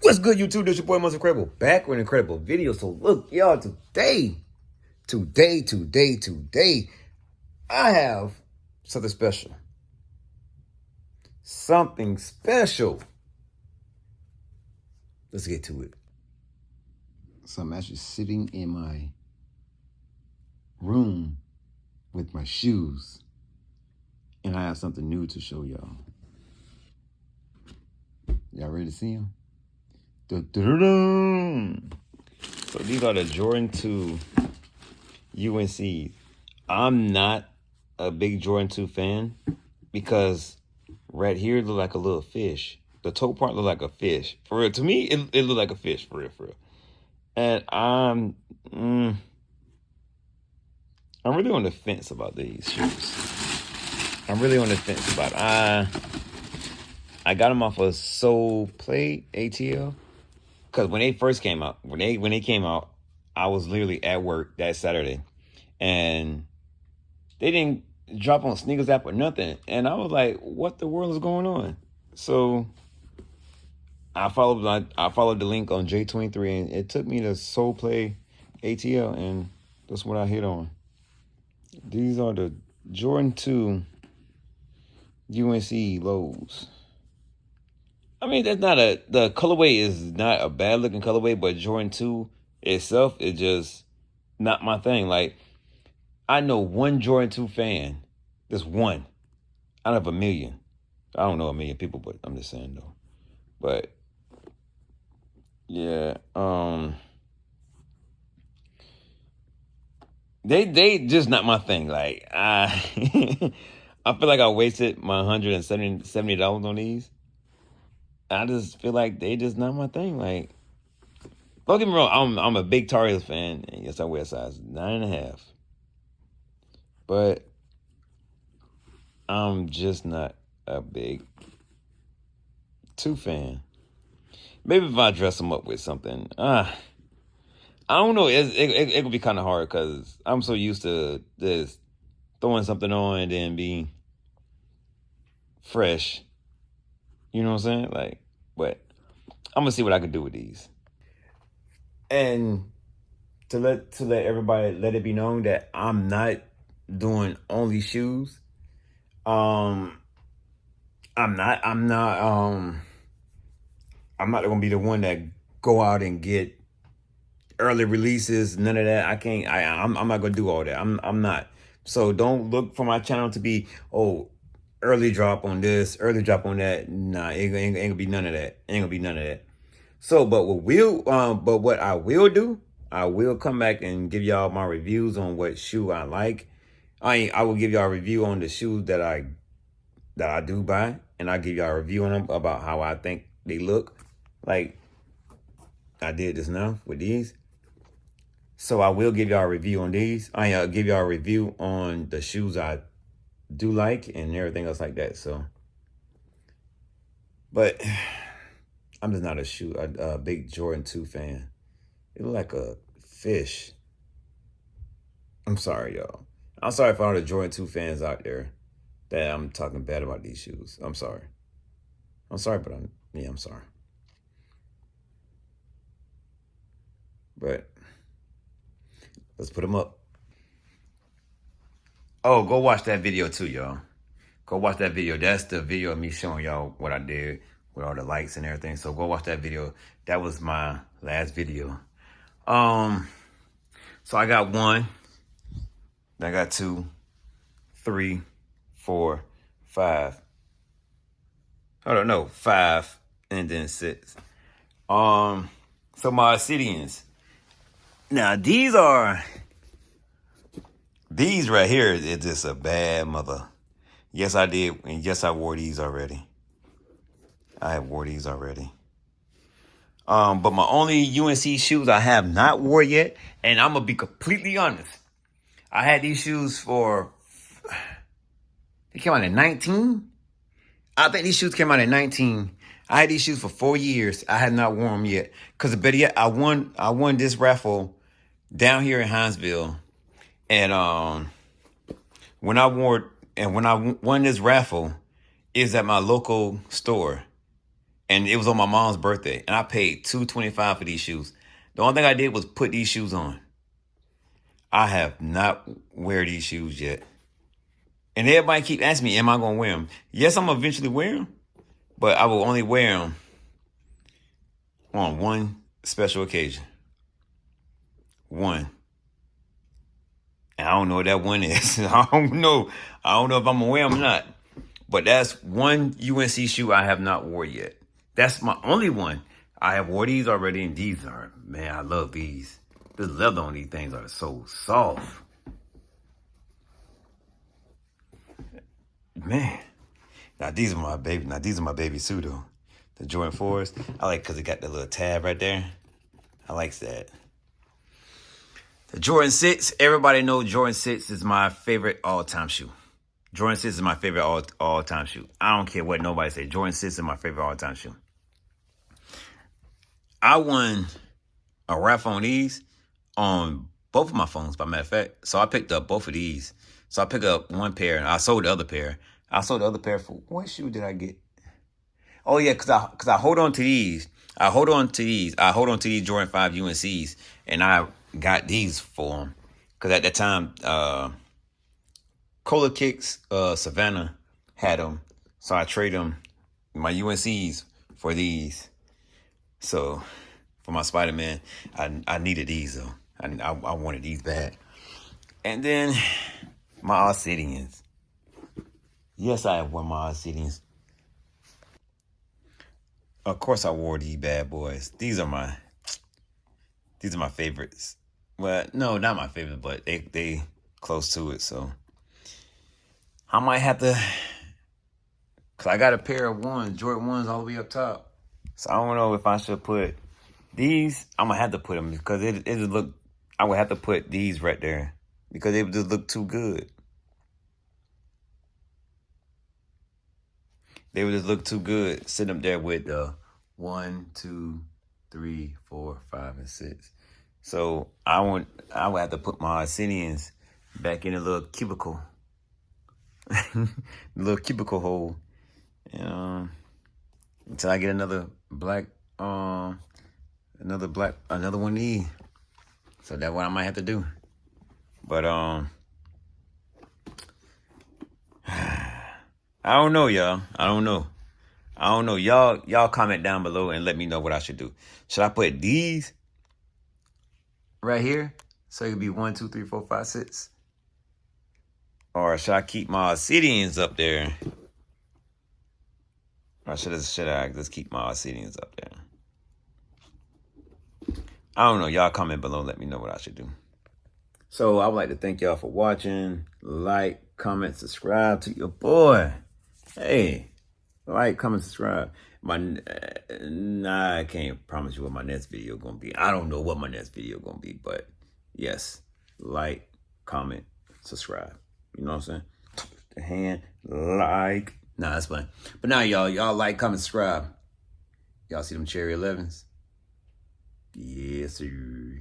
What's good, YouTube? This your boy Most Incredible, back with an incredible video. So look, y'all, today, I have something special. Something special. Let's get to it. So I'm actually sitting in my room with my shoes, and I have something new to show y'all. Y'all ready to see them? So these are the Jordan 2 UNC. I'm not a big Jordan 2 fan because right here it look like a little fish. The toe part look like a fish. For real, to me, it look like a fish, for real. And I'm really on the fence about these shoes. I'm really on the fence about it. I got them off of Soul Play ATL. Because when they first came out, when they came out, I was literally at work that Saturday, and they didn't drop on Sneakers app or nothing, and I was like, "What the world is going on?" So I followed the link on J23, and it took me to Soul Play ATL, and that's what I hit on. These are the Jordan 2 UNC lows. I mean, the colorway is not a bad looking colorway, but Jordan 2 itself is just not my thing. Like, I know one Jordan 2 fan, just one out of a million. I don't know a million people, but I'm just saying though. But yeah, they just not my thing. Like, I I feel like I wasted my $170 on these. I just feel like they just not my thing. Like, don't get me wrong, I'm a big Tar Heels fan, and yes, I wear a size 9.5. But I'm just not a big 2 fan. Maybe if I dress them up with something, I don't know. It could be kind of hard because I'm so used to this throwing something on and then being fresh. You know what I'm saying? Like, but I'm gonna see what I can do with these. And to let everybody let it be known that I'm not doing only shoes. I'm not gonna be the one that go out and get early releases. None of that. I can't. I'm not gonna do all that. I'm not. So don't look for my channel to be early drop on this, early drop on that. Nah, ain't gonna be none of that. Ain't gonna be none of that. So, but what I will do, I will come back and give y'all my reviews on what shoe I like. I will give y'all a review on the shoes that I do buy, and I'll give y'all a review on them about how I think they look, like I did just now with these. So I will give y'all a review on these. I'll give y'all a review on the shoes I do like and everything else like that. So, but I'm just not a big Jordan 2 fan. It look like a fish. I'm sorry, y'all. I'm sorry for all the Jordan 2 fans out there that I'm talking bad about these shoes. I'm sorry. I'm sorry, but I'm sorry. But let's put them up. Oh, go watch that video too, y'all. Go watch that video. That's the video of me showing y'all what I did with all the lights and everything. So go watch that video. That was my last video. So I got 1. I got 2, 3, 4, 5. I don't know, 5 and then 6. So my Obsidians. Now these right here is just a bad mother. Yes, I did, and yes, I wore these already. I have wore these already. But my only UNC shoes I have not wore yet, and I'm gonna be completely honest. I had these shoes they came out in 19. I think these shoes came out in 19. I had these shoes for 4 years. I had not worn them yet. Cause better yet, I won this raffle down here in Hinesville. And when I won this raffle, is at my local store. And it was on my mom's birthday. And I paid $225 for these shoes. The only thing I did was put these shoes on. I have not wear these shoes yet. And everybody keep asking me, am I going to wear them? Yes, I'm going to eventually wear them. But I will only wear them on one special occasion. One. And I don't know what that one is. I don't know. I don't know if I'm going to wear them or not. But that's one UNC shoe I have not wore yet. That's my only one. I have wore these already, and these are, man, I love these. The leather on these things are so soft. Man. Now these are my baby. Now these are my babies too, though. The Jordan 4s. I like because it got that little tab right there. I like that. The Jordan 6. Everybody knows Jordan 6 is my favorite all-time shoe. Jordan 6 is my favorite all-time shoe. I don't care what nobody says. Jordan 6 is my favorite all-time shoe. I won a raffle on these on both of my phones, by matter of fact. So I picked up both of these. So I picked up one pair and I sold the other pair. I sold the other pair for, what shoe did I get? Oh yeah, cause I hold on to these. I hold on to these Jordan 5 UNCs, and I got these for them. Cause at that time, Cola Kicks, Savannah had them, so I traded them, my UNCs, for these. So for my Spider-Man, I needed these though. I wanted these bad. And then my Obsidians. Yes, I have worn my Obsidians. Of course, I wore these bad boys. These are my favorites. Well, no, not my favorite, but they close to it. So I might have to, cause I got a pair of Jordan 1s all the way up top. So I don't know if I should put these. I'm gonna have to put them because it would look. I would have to put these right there because they would just look too good. They would just look too good sitting up there with 1, 2, 3, 4, 5, and 6. So I would have to put my Obsidians back in a little cubicle, the little cubicle hole, and until I get another one of these. So that's what I might have to do. But I don't know, y'all. I don't know. Y'all comment down below and let me know what I should do. Should I put these right here so it could be 1, 2, 3, 4, 5, 6? Or should I keep my Obsidians up there? Or should I just keep my Obsidians up there? I don't know. Y'all comment below and let me know what I should do. So I would like to thank y'all for watching. Like, comment, subscribe to your boy. Hey, like, comment, subscribe. I can't promise you what my next video gonna be. I don't know what my next video gonna be, but yes, like, comment, subscribe. You know what I'm saying? The hand, like. Nah, that's fine. But now, y'all like, comment, subscribe. Y'all see them Cherry 11s? Yes, sir.